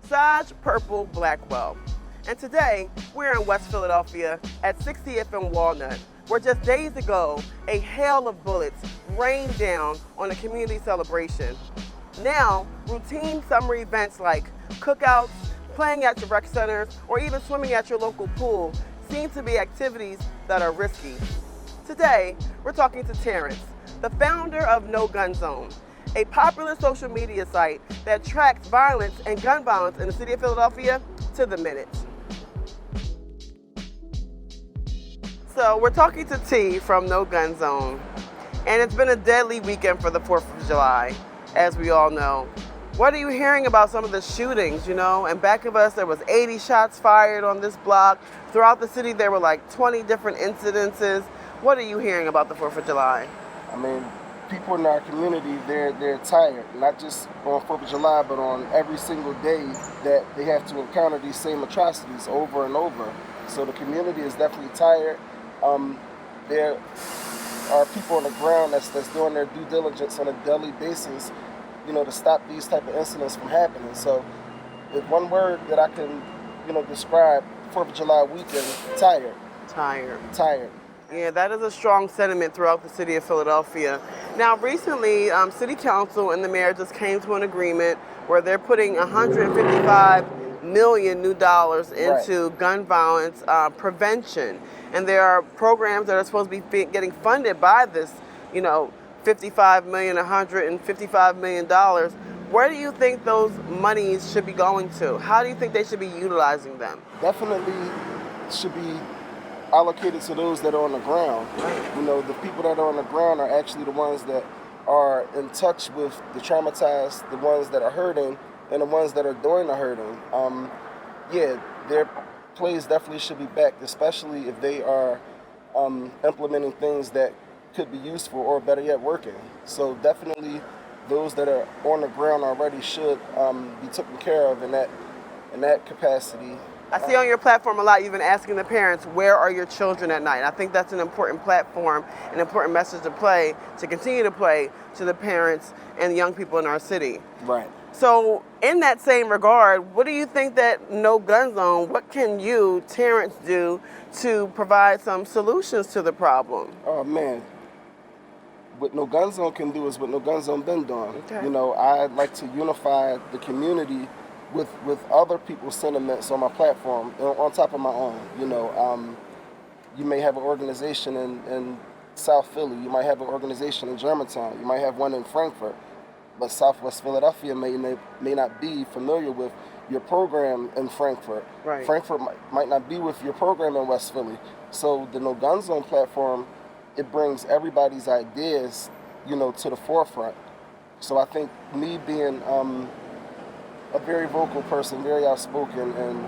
Sage Purple Blackwell. And today, we're in West Philadelphia at 60th and Walnut, where just days ago, a hail of bullets rained down on a community celebration. Now, routine summer events like cookouts, playing at your rec centers, or even swimming at your local pool seem to be activities that are risky. Today, we're talking to Terrance, the founder of No Gun Zone, a popular social media site that tracks violence and gun violence in the city of Philadelphia to the minute. So we're talking to T from No Gun Zone, and it's been a deadly weekend for the 4th of July, as we all know. What are you hearing about some of the shootings, And back of us, there was 80 shots fired on this block. Throughout the city, there were like 20 different incidences. What are you hearing about the 4th of July? I mean, people in our community, they're tired, not just on 4th of July, but on every single day that they have to encounter these same atrocities over and over. So the community is definitely tired. There are people on the ground that's doing their due diligence on a daily basis, to stop these type of incidents from happening. So if one word that I can, describe 4th of July weekend, tired. Tired. Yeah, that is a strong sentiment throughout the city of Philadelphia. Now, recently, City Council and the mayor just came to an agreement where they're putting $155 million new dollars into gun violence prevention. And there are programs that are supposed to be getting funded by this, $55 million, $155 million. Where do you think those monies should be going to? How do you think they should be utilizing them? Definitely should be allocated to those that are on the ground. The people that are on the ground are actually the ones that are in touch with the traumatized, the ones that are hurting, and the ones that are doing the hurting. Their plays definitely should be backed, especially if they are implementing things that could be useful or better yet working. So definitely those that are on the ground already should be taken care of in that capacity. I see on your platform a lot you've been asking the parents, where are your children at night? I think that's an important platform, an important message to continue to play to the parents and the young people in our city. Right. So in that same regard, what do you think that No Gun Zone, what can you, Terrance, do to provide some solutions to the problem? Oh man, what No Gun Zone can do is what No Gun Zone been doing. Okay. I'd like to unify the community with other people's sentiments on my platform, on top of my own. You may have an organization in South Philly, you might have an organization in Germantown, you might have one in Frankfurt, but Southwest Philadelphia may not be familiar with your program in Frankfurt. Right. Frankfurt might not be with your program in West Philly. So the No Gun Zone platform, it brings everybody's ideas, to the forefront. So I think me being a very vocal person, very outspoken, and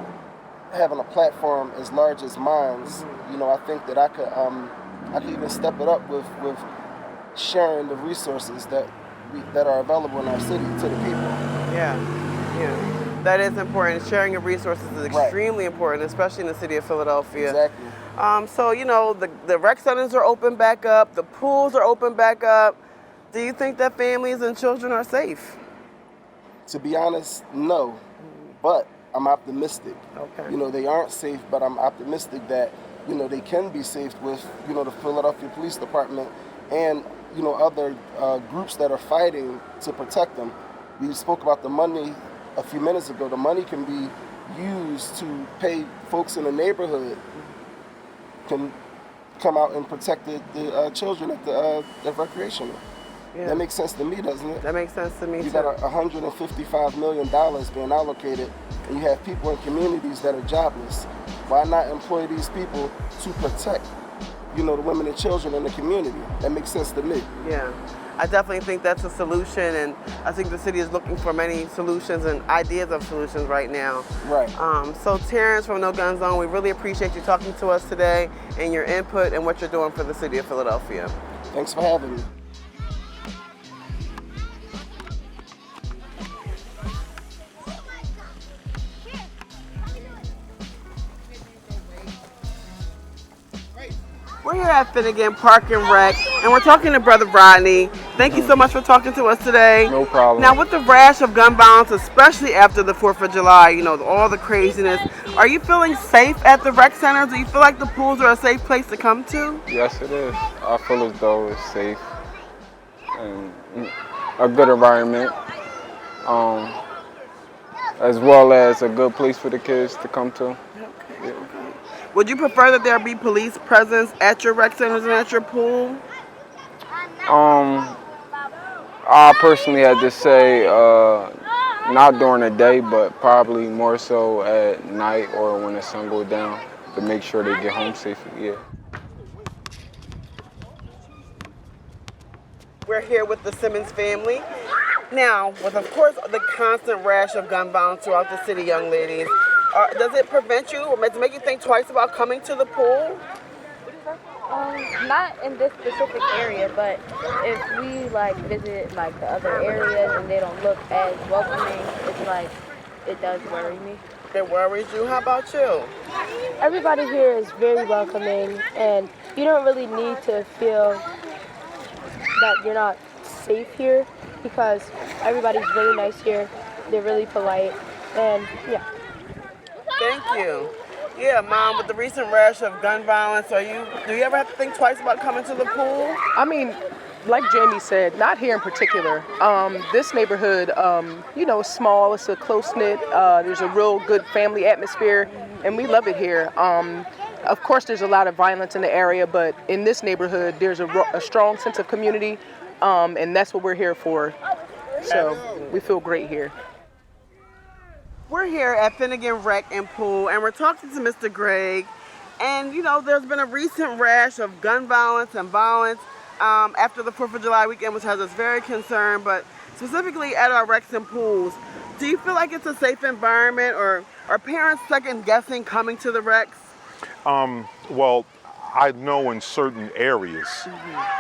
having a platform as large as mine's, I think that I could even step it up with sharing the resources that are available in our city to the people. Yeah. That is important. Sharing of resources is extremely important, especially in the city of Philadelphia. Exactly. So, the rec centers are open back up, the pools are open back up. Do you think that families and children are safe? To be honest, no. But I'm optimistic. Okay. They aren't safe, but I'm optimistic that, they can be safe with, the Philadelphia Police Department and, other groups that are fighting to protect them. We spoke about the money a few minutes ago. The money can be used to pay folks in the neighborhood can come out and protect the children at the recreation. Yeah. That makes sense to me, doesn't it? That makes sense to me, You too. got $155 million being allocated, and you have people in communities that are jobless. Why not employ these people to protect, the women and children in the community? That makes sense to me. Yeah. I definitely think that's a solution, and I think the city is looking for many solutions and ideas of solutions right now. Right. So Terrance from No Gun Zone, we really appreciate you talking to us today and your input and what you're doing for the city of Philadelphia. Thanks for having me. We're here at Finnegan Park and Rec, and we're talking to Brother Rodney, Thank you so much for talking to us today. No problem. Now, with the rash of gun violence, especially after the 4th of July, you know, all the craziness, are you feeling safe at the rec center? Do you feel like the pools are a safe place to come to? Yes, it is. I feel as though it's safe and a good environment, as well as a good place for the kids to come to. Okay. Would you prefer that there be police presence at your rec centers and at your pool? I personally had to say not during the day, but probably more so at night or when the sun goes down to make sure they get home safely. Yeah. We're here with the Simmons family. Now, with of course the constant rash of gun violence throughout the city, young ladies, does it prevent you or does it make you think twice about coming to the pool? Not in this specific area, but if we like visit like the other areas and they don't look as welcoming, it's like it does worry me. It worries you. How about you? Everybody here is very welcoming, and you don't really need to feel that you're not safe here because everybody's really nice here. They're really polite, and yeah. Thank you. Yeah, Mom, with the recent rash of gun violence, do you ever have to think twice about coming to the pool? I mean, like Jamie said, not here in particular. This neighborhood, you know, is small. It's a close-knit. There's a real good family atmosphere, and we love it here. Of course, there's a lot of violence in the area, but in this neighborhood, there's a strong sense of community, and that's what we're here for. So we feel great here. We're here at Finnegan Rec and Pool, and we're talking to Mr. Greg. And you know, there's been a recent rash of gun violence and violence after the 4th of July weekend, which has us very concerned, but specifically at our recs and pools. Do you feel like it's a safe environment, or are parents second guessing coming to the recs? Well, I know in certain areas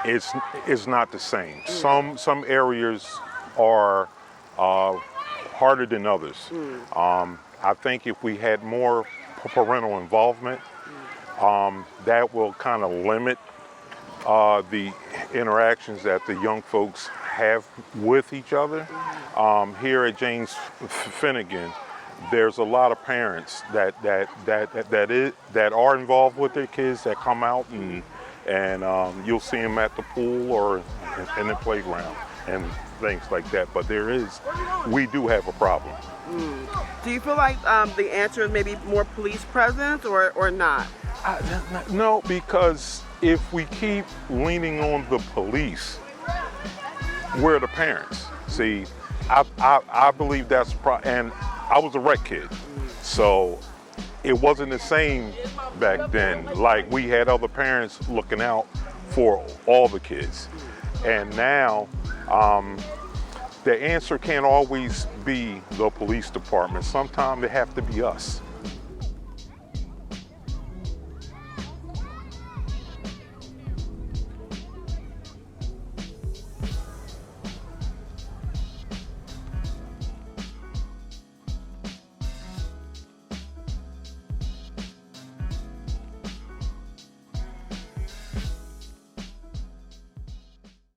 it's not the same. Some areas are harder than others. I think if we had more parental involvement, that will kind of limit the interactions that the young folks have with each other. Here at James Finnegan, there's a lot of parents that are involved with their kids that come out and you'll see them at the pool or in the playground and things like that. But we do have a problem. Do you feel like the answer is maybe more police presence or not? No, because if we keep leaning on the police, we're the parents. See, I believe that's and I was a rec kid, so it wasn't the same back then. Like, we had other parents looking out for all the kids, and now the answer can't always be the police department. Sometimes it have to be us.